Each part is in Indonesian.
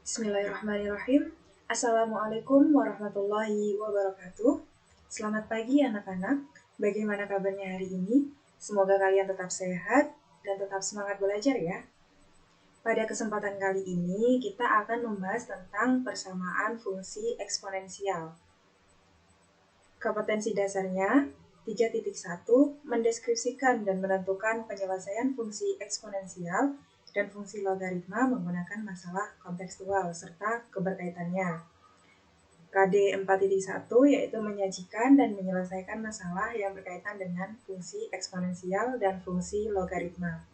Bismillahirrahmanirrahim. Assalamualaikum warahmatullahi wabarakatuh. Selamat pagi anak-anak. Bagaimana kabarnya hari ini? Semoga kalian tetap sehat dan tetap semangat belajar ya. Pada kesempatan kali ini kita akan membahas tentang persamaan fungsi eksponensial. Kompetensi dasarnya 3.1 mendeskripsikan dan menentukan penyelesaian fungsi eksponensial dan fungsi logaritma menggunakan masalah kontekstual serta keberkaitannya. KD 4.1 yaitu menyajikan dan menyelesaikan masalah yang berkaitan dengan fungsi eksponensial dan fungsi logaritma.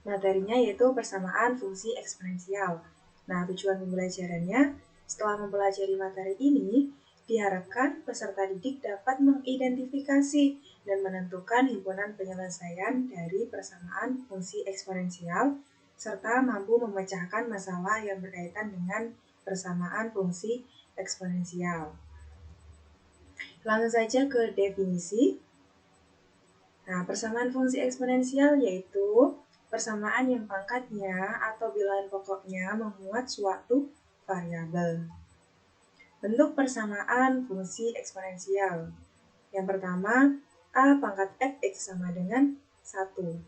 Materinya yaitu persamaan fungsi eksponensial. Nah, tujuan pembelajarannya setelah mempelajari materi ini, diharapkan peserta didik dapat mengidentifikasi dan menentukan himpunan penyelesaian dari persamaan fungsi eksponensial serta mampu memecahkan masalah yang berkaitan dengan persamaan fungsi eksponensial. Langsung saja ke definisi. Nah, persamaan fungsi eksponensial yaitu persamaan yang pangkatnya atau bilangan pokoknya memuat suatu variabel. Bentuk persamaan fungsi eksponensial. Yang pertama, A pangkat fx sama dengan 1.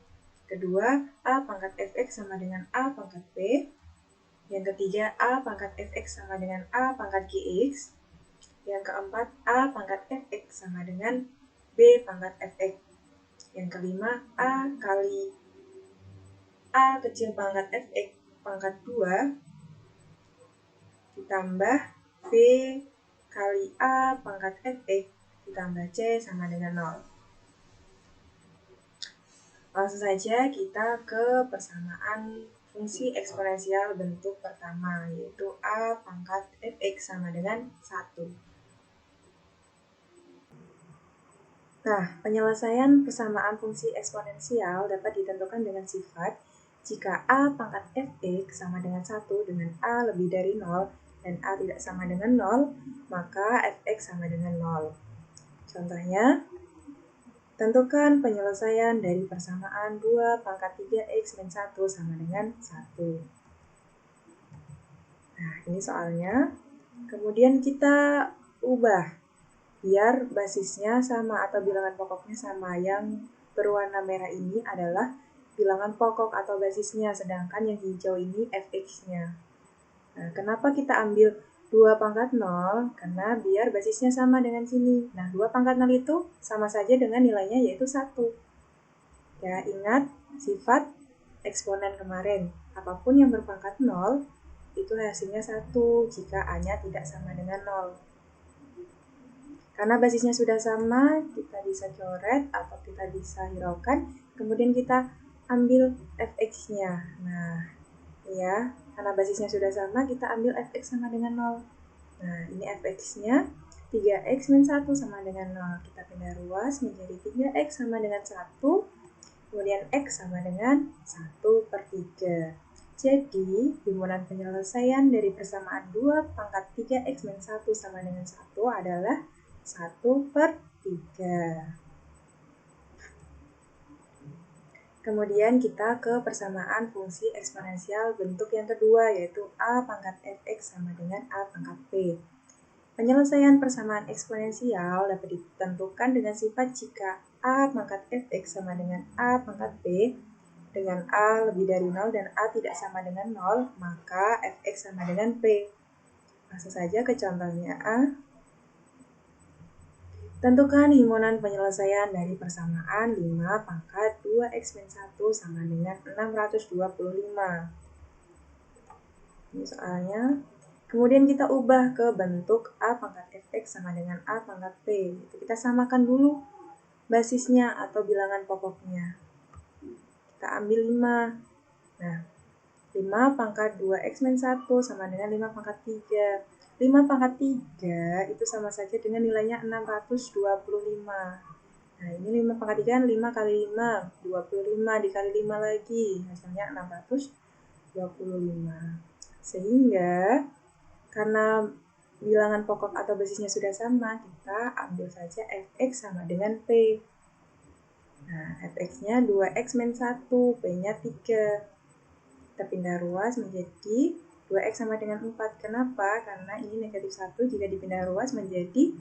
Kedua, A pangkat fx sama dengan A pangkat b. Yang ketiga, A pangkat fx sama dengan A pangkat gx. Yang keempat, A pangkat fx sama dengan B pangkat fx. Yang kelima, A kali A kecil pangkat fx pangkat 2 ditambah B kali A pangkat fx ditambah C sama dengan 0. Langsung saja kita ke persamaan fungsi eksponensial bentuk pertama, yaitu A pangkat fx sama dengan 1. Nah, penyelesaian persamaan fungsi eksponensial dapat ditentukan dengan sifat jika A pangkat fx sama dengan 1 dengan A lebih dari 0 dan A tidak sama dengan 0, maka fx sama dengan 0. Contohnya, tentukan penyelesaian dari persamaan 2 pangkat 3x min 1 sama dengan 1. Nah, ini soalnya. Kemudian kita ubah biar basisnya sama atau bilangan pokoknya sama. Yang berwarna merah ini adalah bilangan pokok atau basisnya, sedangkan yang hijau ini fx-nya. Nah, kenapa kita ambil 2 pangkat 0? Karena biar basisnya sama dengan sini. Nah, 2 pangkat 0 itu sama saja dengan nilainya yaitu 1. Ya, ingat sifat eksponen kemarin. Apapun yang berpangkat 0, itu hasilnya 1 jika A-nya tidak sama dengan 0. Karena basisnya sudah sama, kita bisa coret atau kita bisa hiraukan. Kemudian kita ambil fx-nya. Nah, ya, karena basisnya sudah sama, kita ambil fx sama dengan 0. Nah, ini fx-nya 3x min 1 sama dengan 0. Kita pindah ruas menjadi 3x sama dengan 1. Kemudian x sama dengan 1/3. Jadi, himpunan penyelesaian dari persamaan 2 pangkat 3x min 1 sama dengan 1 adalah 1/3. Kemudian kita ke persamaan fungsi eksponensial bentuk yang kedua, yaitu A pangkat fx sama dengan A pangkat p. Penyelesaian persamaan eksponensial dapat ditentukan dengan sifat jika A pangkat fx sama dengan A pangkat p dengan A lebih dari 0 dan A tidak sama dengan 0, maka fx sama dengan p. Langsung saja ke contohnya A. Tentukan himpunan penyelesaian dari persamaan 5 pangkat 2x min 1 sama dengan 625. Ini soalnya. Kemudian kita ubah ke bentuk A pangkat fx sama dengan A pangkat p. Kita samakan dulu basisnya atau bilangan pokoknya. Kita ambil 5. Nah, 5 pangkat 2x min 1 sama dengan 5 pangkat 3. 5 pangkat 3 itu sama saja dengan nilainya 625. Nah, ini 5 pangkat 3 kan 5 kali 5, 25 dikali 5 lagi, hasilnya 625. Sehingga, karena bilangan pokok atau basisnya sudah sama, kita ambil saja fx sama dengan p. Nah, fx-nya 2x min 1, p-nya 3. Kita pindah ruas menjadi 2x sama dengan 4. Kenapa? Karena ini negatif 1 jika dipindah ruas menjadi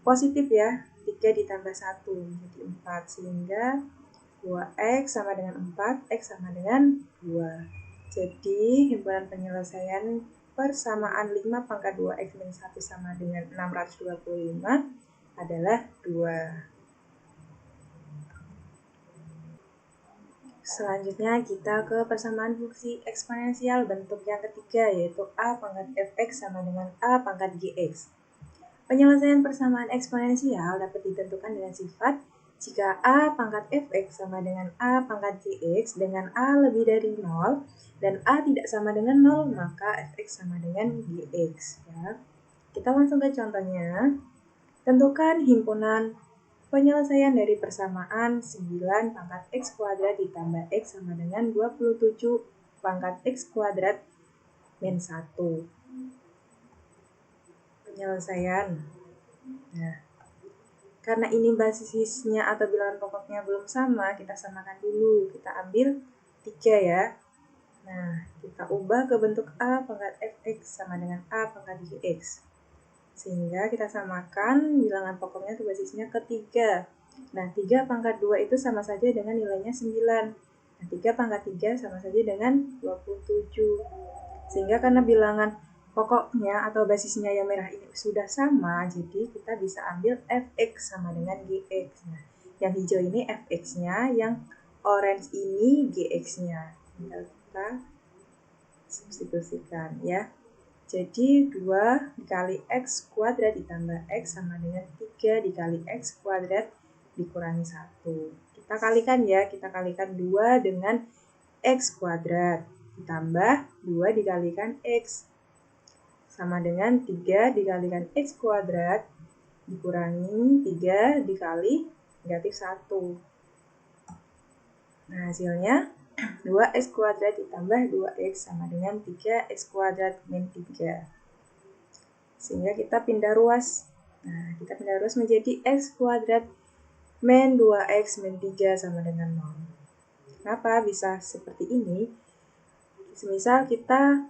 positif ya. 3 ditambah 1 menjadi 4. Sehingga 2x sama dengan 4, x sama dengan 2. Jadi himpunan penyelesaian persamaan 5 pangkat 2x min 1 sama dengan 625 adalah 2. Selanjutnya kita ke persamaan fungsi eksponensial bentuk yang ketiga, yaitu a pangkat fx sama dengan a pangkat gx. Penyelesaian persamaan eksponensial dapat ditentukan dengan sifat jika a pangkat fx sama dengan a pangkat gx dengan a lebih dari 0 dan a tidak sama dengan 0, maka fx sama dengan gx. Ya. Kita langsung ke contohnya. Tentukan himpunan penyelesaian dari persamaan 9 pangkat x kuadrat ditambah x sama dengan 27 pangkat x kuadrat min 1. Penyelesaian. Nah, karena ini basisnya atau bilangan pokoknya belum sama, kita samakan dulu. Kita ambil 3 ya. Nah, kita ubah ke bentuk a pangkat fx sama dengan a pangkat gx. Sehingga kita samakan bilangan pokoknya itu basisnya ke 3. Nah, 3 pangkat 2 itu sama saja dengan nilainya 9. Nah, 3 pangkat 3 sama saja dengan 27. Sehingga karena bilangan pokoknya atau basisnya yang merah ini sudah sama, jadi kita bisa ambil fx sama dengan gx. Nah, yang hijau ini fx-nya, yang orange ini gx-nya. Tinggal kita substitusikan ya. Jadi 2 dikali x kuadrat ditambah x sama dengan 3 dikali x kuadrat dikurangi 1. Kita kalikan ya, kita kalikan 2 dengan x kuadrat ditambah 2 dikalikan x sama dengan 3 dikalikan x kuadrat dikurangi 3 dikali negatif 1. Nah, hasilnya 2x kuadrat ditambah 2x sama dengan 3x kuadrat min 3. Sehingga kita pindah ruas. Nah, kita pindah ruas menjadi x kuadrat min 2x min 3 sama dengan 0. Kenapa bisa seperti ini? Semisal kita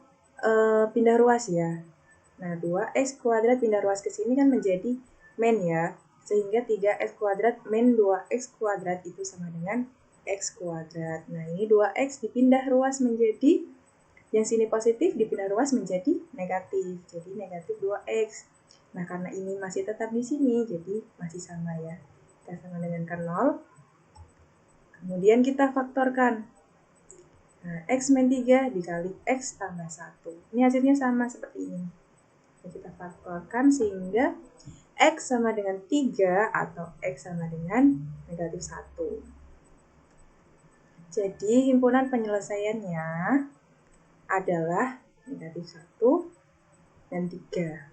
pindah ruas ya. Nah, 2x kuadrat pindah ruas ke sini kan menjadi min ya. Sehingga 3x kuadrat min 2x kuadrat itu sama dengan x kuadrat. Nah, ini 2x dipindah ruas menjadi, yang sini positif dipindah ruas menjadi negatif. Jadi negatif 2x. Nah, karena ini masih tetap di sini, jadi masih sama ya. Kita sama dengan ke 0. Kemudian kita faktorkan. Nah, x min 3 dikali x tambah 1. Ini hasilnya sama seperti ini. Jadi kita faktorkan sehingga x sama dengan 3 atau x sama dengan negatif 1. Jadi himpunan penyelesaiannya adalah negatif 1 dan 3.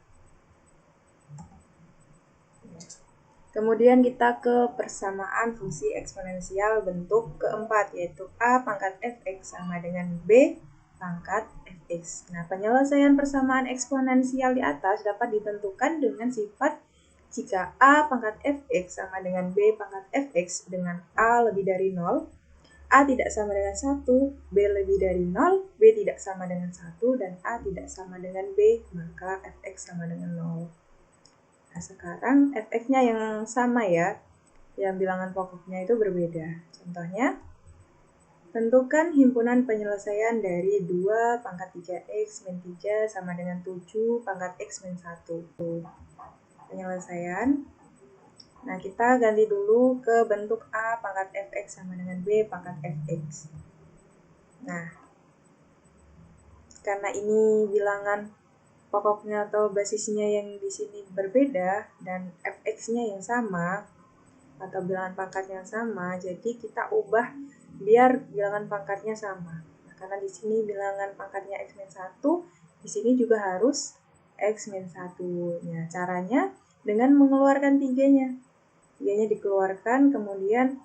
Kemudian kita ke persamaan fungsi eksponensial bentuk keempat, yaitu a pangkat fx sama dengan b pangkat fx. Nah, penyelesaian persamaan eksponensial di atas dapat ditentukan dengan sifat jika a pangkat fx sama dengan b pangkat fx dengan a lebih dari 0, A tidak sama dengan 1, B lebih dari 0, B tidak sama dengan 1, dan A tidak sama dengan B, maka fx sama dengan 0. Nah, sekarang fx-nya yang sama ya, yang bilangan pokoknya itu berbeda. Contohnya, tentukan himpunan penyelesaian dari 2 pangkat 3x min 3 sama dengan 7 pangkat x min 1. Penyelesaian. Nah, kita ganti dulu ke bentuk a pangkat fx sama dengan b pangkat fx. Nah, karena ini bilangan pokoknya atau basisnya yang di sini berbeda dan fx-nya yang sama atau bilangan pangkatnya yang sama, jadi kita ubah biar bilangan pangkatnya sama. Nah, karena di sini bilangan pangkatnya x min 1, di sini juga harus x min 1. Nah, caranya dengan mengeluarkan 3-nya. 3-nya dikeluarkan, kemudian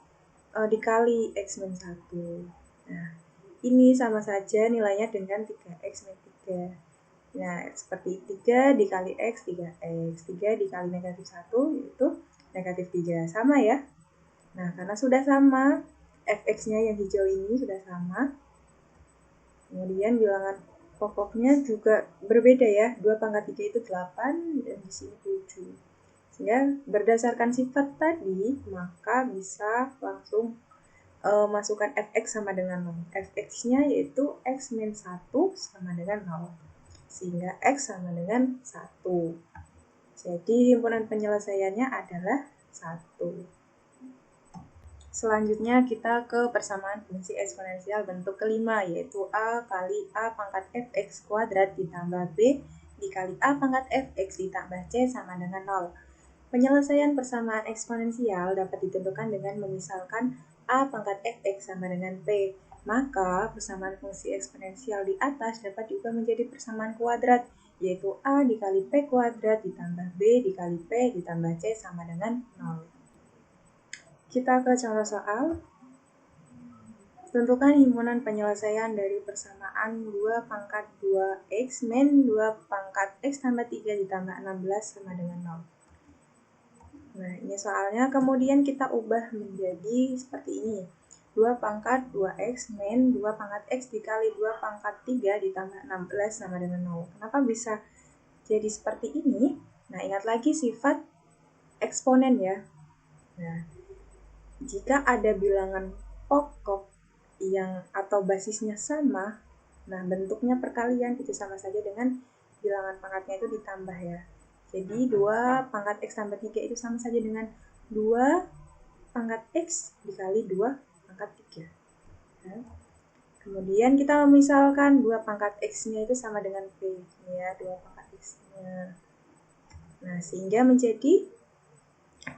dikali x min 1. Nah, ini sama saja nilainya dengan 3x min 3. Nah, seperti 3 dikali x, 3x. 3 dikali negatif 1, yaitu negatif 3. Sama ya? Nah, karena sudah sama, fx-nya yang hijau ini sudah sama. Kemudian bilangan pokoknya juga berbeda ya. 2 pangkat 3 itu 8 dan di sini 7. Sehingga berdasarkan sifat tadi, maka bisa langsung masukkan fx sama dengan 0. Fx-nya yaitu x min 1 sama dengan 0. Sehingga x sama dengan 1. Jadi himpunan penyelesaiannya adalah 1. Selanjutnya kita ke persamaan fungsi eksponensial bentuk kelima, yaitu a kali a pangkat fx kuadrat ditambah b dikali a pangkat fx ditambah c sama dengan 0. Penyelesaian persamaan eksponensial dapat ditentukan dengan memisalkan a pangkat fx sama dengan p. Maka persamaan fungsi eksponensial di atas dapat diubah menjadi persamaan kuadrat, yaitu a dikali p kuadrat ditambah b dikali p ditambah c sama dengan 0. Kita ke contoh soal. Tentukan himpunan penyelesaian dari persamaan 2 pangkat 2x min 2 pangkat x tambah 3 ditambah 16 sama dengan 0. Nah, ini soalnya kemudian kita ubah menjadi seperti ini. 2 pangkat 2x min 2 pangkat x dikali 2 pangkat 3 ditambah 16 sama dengan 0. Kenapa bisa jadi seperti ini? Nah, ingat lagi sifat eksponen ya. Nah, jika ada bilangan pokok yang atau basisnya sama, nah bentuknya perkalian itu sama saja dengan bilangan pangkatnya itu ditambah ya. Jadi 2 pangkat x tambah 3 itu sama saja dengan 2 pangkat x dikali 2 pangkat 3. Nah, kemudian kita misalkan 2 pangkat x-nya itu sama dengan p. Ini ya, 2 pangkat x-nya. Nah, sehingga menjadi,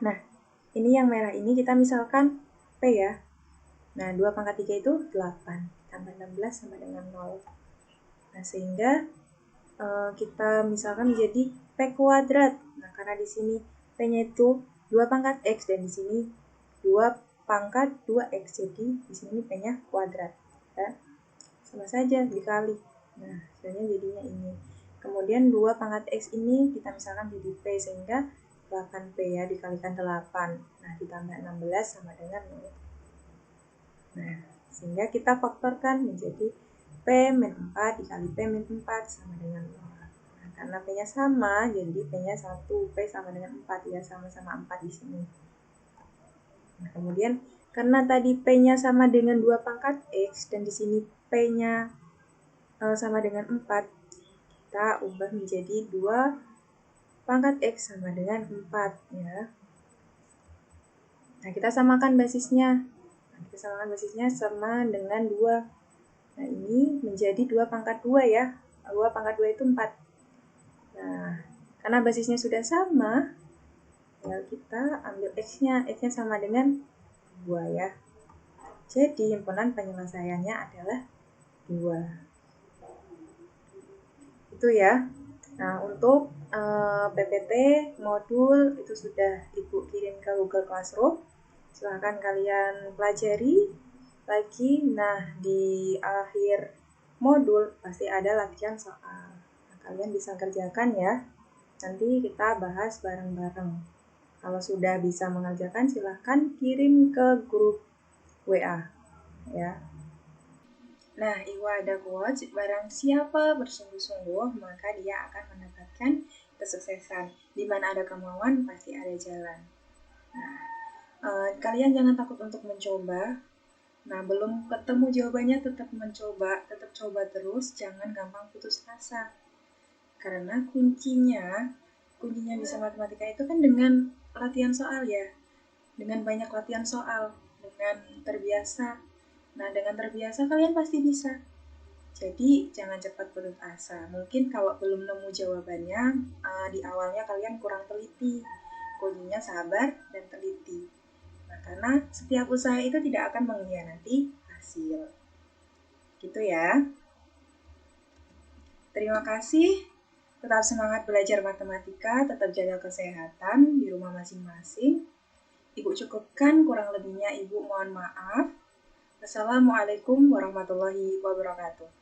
nah ini yang merah ini kita misalkan P ya. Nah, 2 pangkat 3 itu 8. Tambah 16 sama dengan 0. Nah, sehingga kita misalkan menjadi P kuadrat. Nah, karena di sini P-nya itu 2 pangkat X dan di sini 2 pangkat 2X. Jadi, di sini P-nya kuadrat. Ya. Sama saja dikali. Nah, hasilnya jadinya ini. Kemudian 2 pangkat X ini kita misalkan jadi P sehingga 8P ya dikalikan 8. Nah, ditambah 16 sama dengan 0. Nah, sehingga kita faktorkan menjadi P min 4 dikali P min 4 sama dengan 0. Nah, karena P-nya sama, jadi P-nya 1. P sama dengan 4 ya, sama-sama 4 di sini. Nah, kemudian karena tadi P-nya sama dengan 2 pangkat X dan di sini P-nya sama dengan 4, kita ubah menjadi 2 pangkat X sama dengan 4 ya. Nah, kita samakan basisnya. Kita samakan basisnya sama dengan 2. Nah, ini menjadi 2 pangkat 2 ya. 2 pangkat 2 itu 4. Nah, karena basisnya sudah sama, ya kita ambil X-nya. X-nya sama dengan 2 ya. Jadi, himpunan penyelesaiannya adalah 2. Itu ya. Nah, untuk PPT modul itu sudah Ibu kirim ke Google Classroom. Silahkan kalian pelajari lagi. Nah, di akhir modul pasti ada latihan soal. Nah, kalian bisa kerjakan ya. Nanti kita bahas bareng-bareng. Kalau sudah bisa mengerjakan, silahkan kirim ke grup WA ya. Nah, Ibu ada quotes, barang siapa bersungguh-sungguh, maka dia akan mendapatkan kesuksesan. Di mana ada kemauan, pasti ada jalan. Nah, kalian jangan takut untuk mencoba. Nah, belum ketemu jawabannya, tetap mencoba, tetap coba terus, jangan gampang putus asa. Karena kuncinya bisa matematika itu kan dengan latihan soal ya. Dengan banyak latihan soal, dengan terbiasa. Nah, dengan terbiasa kalian pasti bisa. Jadi, jangan cepat putus asa. Mungkin kalau belum nemu jawabannya, di awalnya kalian kurang teliti. Kuncinya sabar dan teliti. Nah, karena setiap usaha itu tidak akan mengkhianati hasil. Gitu ya. Terima kasih. Tetap semangat belajar matematika, tetap jaga kesehatan di rumah masing-masing. Ibu cukupkan, kurang lebihnya Ibu mohon maaf. Wassalamualaikum warahmatullahi wabarakatuh.